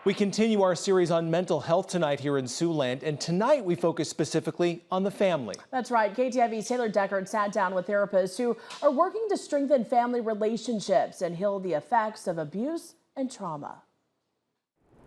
We continue our series on mental health tonight here in Siouxland, and tonight we focus specifically on the family. That's right. KTIV's Taylor Deckard sat down with therapists who are working to strengthen family relationships and heal the effects of abuse and trauma.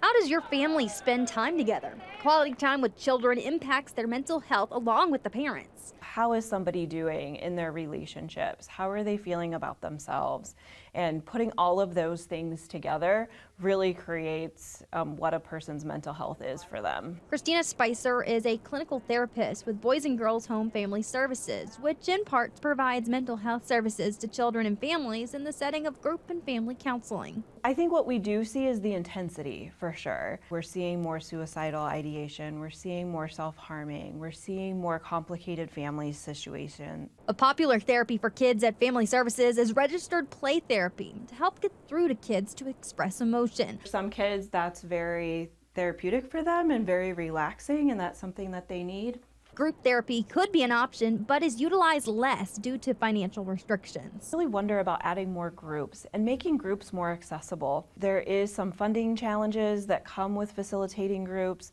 How does your family spend time together? Quality time with children impacts their mental health along with the parents. How is somebody doing in their relationships? How are they feeling about themselves? And putting all of those things together really creates what a person's mental health is for them. Christina Spicer is a clinical therapist with Boys and Girls Home Family Services, which in part provides mental health services to children and families in the setting of group and family counseling. I think what we do see is the intensity, for sure. We're seeing more suicidal ideation, we're seeing more self-harming, we're seeing more complicated family situations. A popular therapy for kids at Family Services is registered play therapy to help get through to kids to express emotion. For some kids, that's very therapeutic for them and very relaxing, and that's something that they need. Group therapy could be an option, but is utilized less due to financial restrictions. I really wonder about adding more groups and making groups more accessible. There is some funding challenges that come with facilitating groups.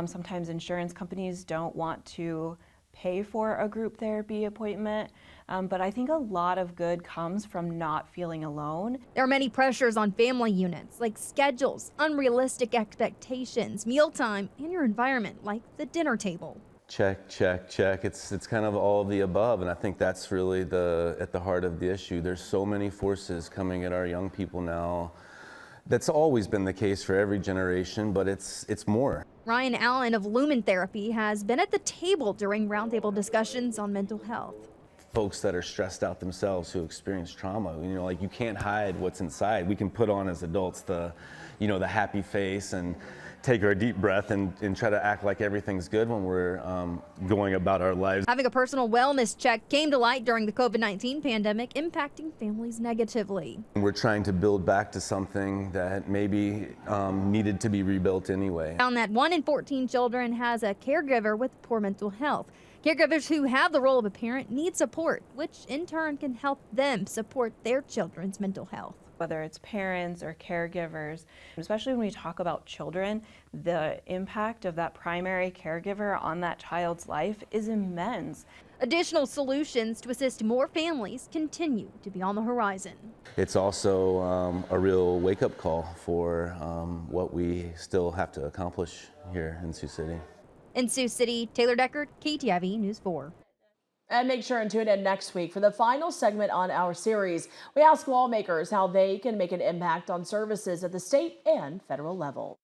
Sometimes insurance companies don't want to pay for a group therapy appointment, but I think a lot of good comes from not feeling alone. There are many pressures on family units, like schedules, unrealistic expectations, mealtime, and your environment, like the dinner table. Check, check, check. It's kind of all of the above, and I think that's really at the heart of the issue. There's so many forces coming at our young people now. That's always been the case for every generation, but it's more. Ryan Allen of Lumen Therapy has been at the table during roundtable discussions on mental health. Folks that are stressed out themselves who experience trauma, like you can't hide what's inside. We can put on as adults the happy face and take our deep breath and try to act like everything's good when we're going about our lives. Having a personal wellness check came to light during the COVID-19 pandemic, impacting families negatively. We're trying to build back to something that maybe needed to be rebuilt anyway. Found that 1 in 14 children has a caregiver with poor mental health. Caregivers who have the role of a parent need support, which in turn can help them support their children's mental health. Whether it's parents or caregivers, especially when we talk about children, the impact of that primary caregiver on that child's life is immense. Additional solutions to assist more families continue to be on the horizon. It's also a real wake-up call for what we still have to accomplish here in Sioux City. In Sioux City, Taylor Deckard, KTIV News 4. And make sure and tune in next week for the final segment on our series. We ask lawmakers how they can make an impact on services at the state and federal level.